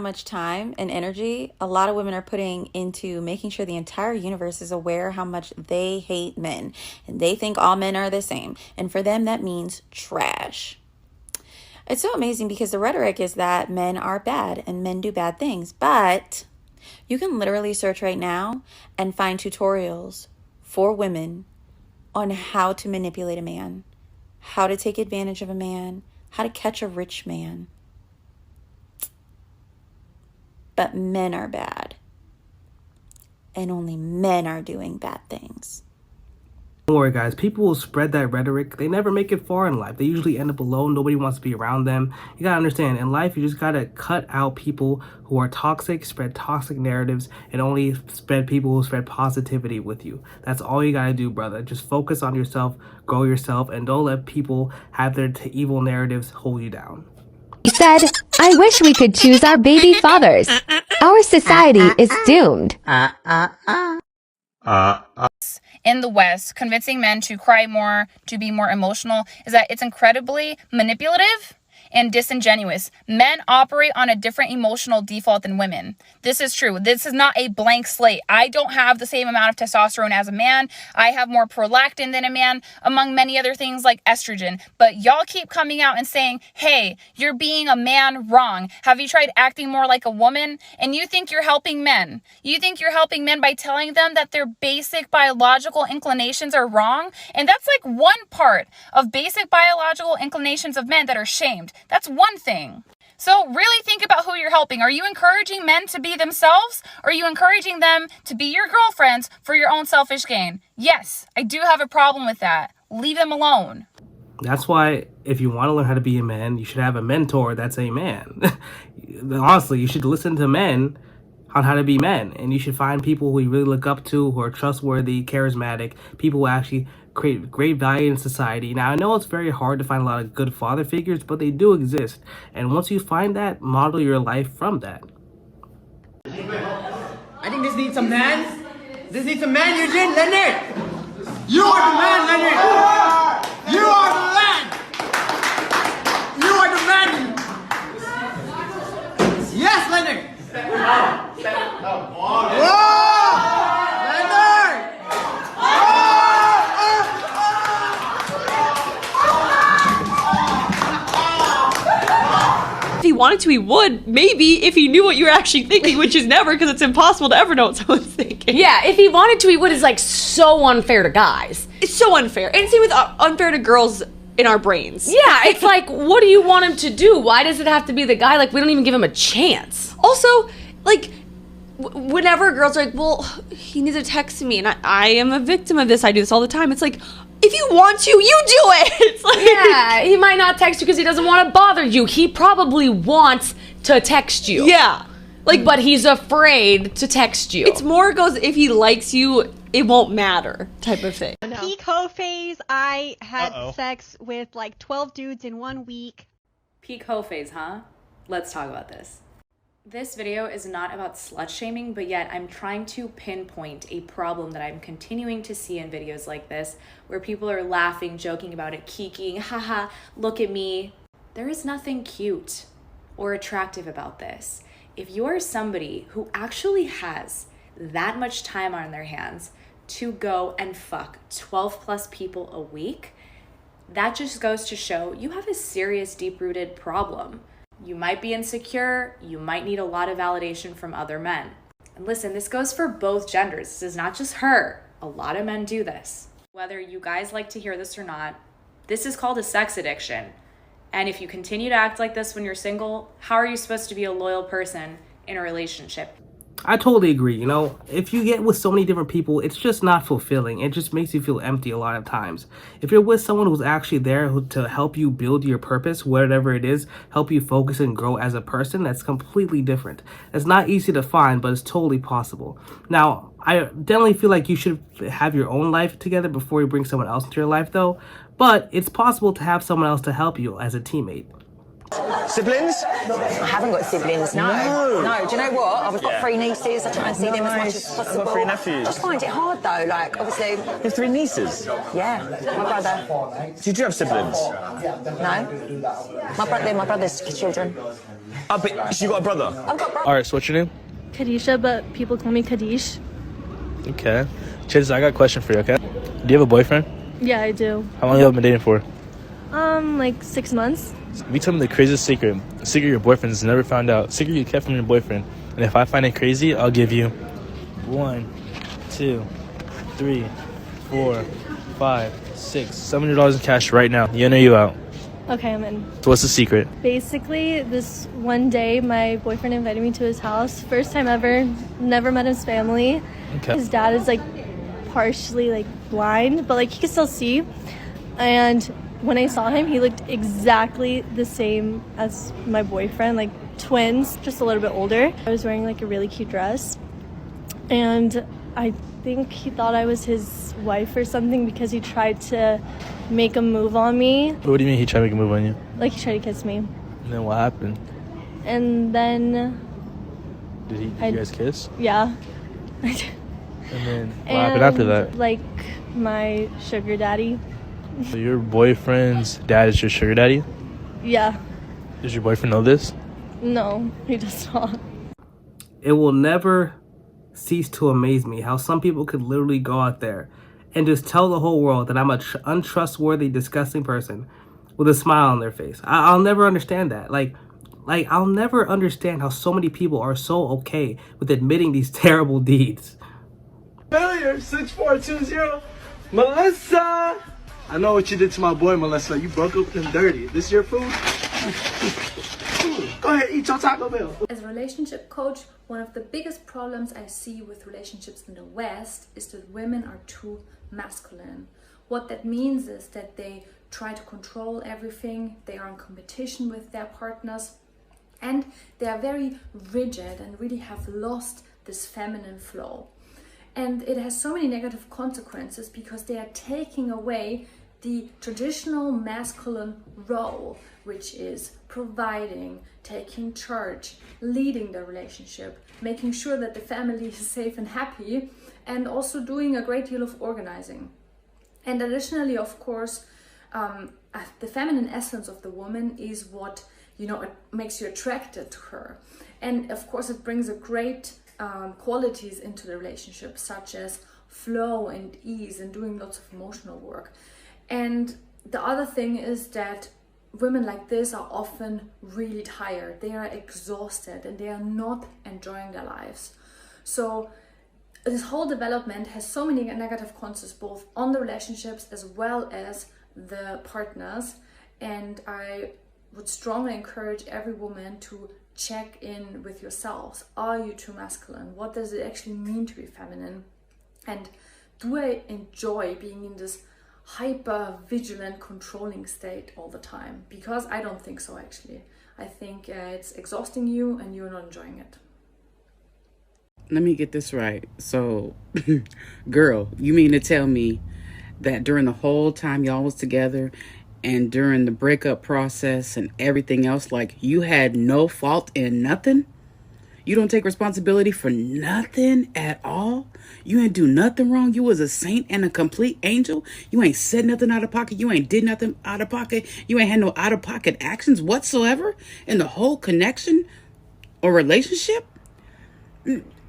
much time and energy a lot of women are putting into making sure the entire universe is aware how much they hate men and they think all men are the same. And for them, that means trash. It's so amazing because the rhetoric is that men are bad and men do bad things, but you can literally search right now and find tutorials for women on how to manipulate a man, how to take advantage of a man, how to catch a rich man. But men are bad. And only men are doing bad things. Don't worry guys, people will spread that rhetoric. They never make it far in life. They usually end up alone. Nobody wants to be around them. You gotta understand, in life, you just gotta cut out people who are toxic, spread toxic narratives, and only spread people who spread positivity with you. That's all you gotta do, brother. Just focus on yourself, grow yourself, and don't let people have their evil narratives hold you down. He said, I wish we could choose our baby fathers. Our society is doomed. In the West, convincing men to cry more, to be more emotional, is that it's incredibly manipulative and disingenuous. Men operate on a different emotional default than women. This is true. This is not a blank slate. I don't have the same amount of testosterone as a man. I have more prolactin than a man, among many other things like estrogen. But y'all keep coming out and saying, hey, you're being a man wrong. Have you tried acting more like a woman? And you think you're helping men. You think you're helping men by telling them that their basic biological inclinations are wrong? And that's like one part of basic biological inclinations of men that are shamed. That's one thing. So really think about who you're helping. Are you encouraging men to be themselves? Or are you encouraging them to be your girlfriends for your own selfish gain? Yes, I do have a problem with that. Leave them alone. That's why if you want to learn how to be a man, you should have a mentor that's a man. Honestly, you should listen to men on how to be men. And you should find people who you really look up to, who are trustworthy, charismatic, people who actually create great value in society. Now, I know it's very hard to find a lot of good father figures, but they do exist. And once you find that, model your life from that. I think this needs a man. This needs a man, Eugene. Leonard! You are the man, Leonard! You are the man! You are the man! Yes, Leonard! Whoa! Leonard! If he wanted to, he would. Maybe if he knew what you were actually thinking, which is never, because it's impossible to ever know what someone's thinking. Yeah, if he wanted to, he would. Is like so unfair to guys. It's so unfair. And same with unfair to girls in our brains. Yeah, it's like, what do you want him to do? Why does it have to be the guy? Like, we don't even give him a chance. Also, like, whenever girls are like, well, he needs to text me, and I am a victim of this. I do this all the time. It's like, if you want to, you do it. It's like, yeah, he might not text you because he doesn't want to bother you. He probably wants to text you. Yeah. Like, but he's afraid to text you. It's more goes, if he likes you, it won't matter type of thing. Peak hoe phase, I had sex with like 12 dudes in 1 week. Peak hoe phase, huh? Let's talk about this. This video is not about slut shaming, but yet I'm trying to pinpoint a problem that I'm continuing to see in videos like this, where people are laughing, joking about it, kikiing, haha, look at me. There is nothing cute or attractive about this. If you're somebody who actually has that much time on their hands to go and fuck 12 plus people a week, that just goes to show you have a serious deep-rooted problem. You might be insecure, you might need a lot of validation from other men. And listen, this goes for both genders. This is not just her. A lot of men do this. Whether you guys like to hear this or not, this is called a sex addiction. And if you continue to act like this when you're single, how are you supposed to be a loyal person in a relationship? I totally agree. You know, if you get with so many different people, it's just not fulfilling. It just makes you feel empty a lot of times. If you're with someone who's actually there to help you build your purpose, whatever it is, help you focus and grow as a person, that's completely different. It's not easy to find, but it's totally possible. Now, I definitely feel like you should have your own life together before you bring someone else into your life, though. But it's possible to have someone else to help you as a teammate. Siblings? I haven't got siblings, no. No, do you know what? I've got 3 nieces. I try and see them as much as possible. I've got 3 nephews. I just find it hard though, like, obviously... You have 3 nieces? Yeah, my brother. Did you have siblings? No. My brother's children. Oh, but you got a brother? I've got brothers. Alright, so what's your name? Kadisha, but people call me Kadish. Okay. Chase, I got a question for you, okay? Do you have a boyfriend? Yeah, I do. How long have you been dating for? Like 6 months. You tell me the craziest secret. A secret your boyfriend's never found out. Secret you kept from your boyfriend. And if I find it crazy, I'll give you 1, 2, 3, 4, 5, 6, $700 in cash right now. You in or you out? Okay, I'm in. So what's the secret? Basically, this one day, my boyfriend invited me to his house. First time ever. Never met his family. Okay. His dad is, like, partially, like, blind, but, like, he can still see. And when I saw him, he looked exactly the same as my boyfriend, like twins, just a little bit older. I was wearing like a really cute dress, and I think he thought I was his wife or something because he tried to make a move on me. What do you mean he tried to make a move on you? Like he tried to kiss me. And then what happened? And then... Did you guys kiss? Yeah. And then what happened after that? Like my sugar daddy. So your boyfriend's dad is your sugar daddy? Yeah. Does your boyfriend know this? No, he does not. It will never cease to amaze me how some people could literally go out there and just tell the whole world that I'm a untrustworthy, disgusting person with a smile on their face. I'll never understand that. Like I'll never understand how so many people are so okay with admitting these terrible deeds. Failure 6420. Melissa! I know what you did to my boy, Melissa. You broke up with him dirty. This your food? Go ahead, eat your Taco Bell. As a relationship coach, one of the biggest problems I see with relationships in the West is that women are too masculine. What that means is that they try to control everything, they are in competition with their partners, and they are very rigid and really have lost this feminine flow. And it has so many negative consequences because they are taking away the traditional masculine role, which is providing, taking charge, leading the relationship, making sure that the family is safe and happy, and also doing a great deal of organizing. And additionally, of course, the feminine essence of the woman is what, you know, it makes you attracted to her. And of course, it brings a great qualities into the relationship, such as flow and ease and doing lots of emotional work. And the other thing is that women like this are often really tired, they are exhausted, and they are not enjoying their lives. So this whole development has so many negative consequences both on the relationships as well as the partners, and I would strongly encourage every woman to check in with yourselves. Are you too masculine? What does it actually mean to be feminine? And do I enjoy being in this hyper vigilant controlling state all the time? Because I don't think so, actually. I think it's exhausting you and you're not enjoying it. Let me get this right. So, girl, you mean to tell me that during the whole time y'all was together and during the breakup process and everything else, like, you had no fault in nothing? You don't take responsibility for nothing at all? You ain't do nothing wrong? You was a saint and a complete angel? You ain't said nothing out of pocket? You ain't did nothing out of pocket? You ain't had no out-of-pocket actions whatsoever in the whole connection or relationship?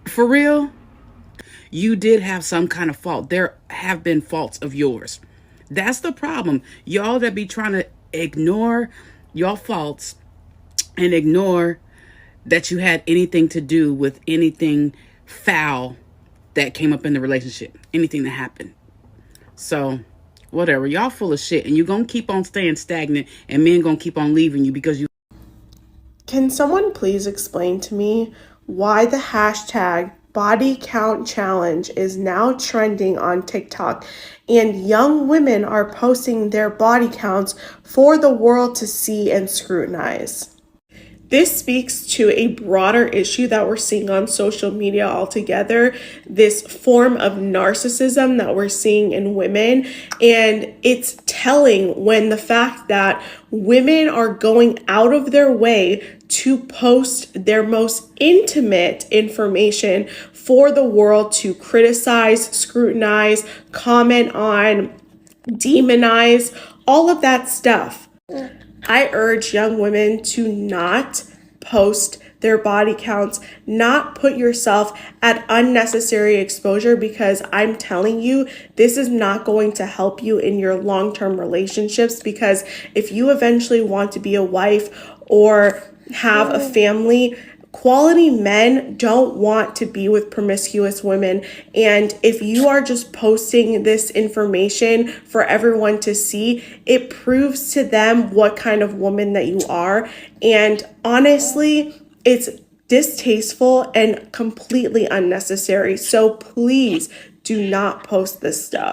For real? You did have some kind of fault. There have been faults of yours. That's the problem. Y'all that be trying to ignore your faults and ignore that you had anything to do with anything foul that came up in the relationship, anything that happened. So, whatever. Y'all full of shit, and you're going to keep on staying stagnant, and men going to keep on leaving you because you... Can someone please explain to me why the hashtag body count challenge is now trending on TikTok and young women are posting their body counts for the world to see and scrutinize? This speaks to a broader issue that we're seeing on social media altogether, this form of narcissism that we're seeing in women. And it's telling when the fact that women are going out of their way to post their most intimate information for the world to criticize, scrutinize, comment on, demonize, all of that stuff. I urge young women to not post their body counts, not put yourself at unnecessary exposure, because I'm telling you, this is not going to help you in your long-term relationships. Because if you eventually want to be a wife or have a family, quality men don't want to be with promiscuous women. And if you are just posting this information for everyone to see, it proves to them what kind of woman that you are. And honestly, it's distasteful and completely unnecessary. So please do not post this stuff.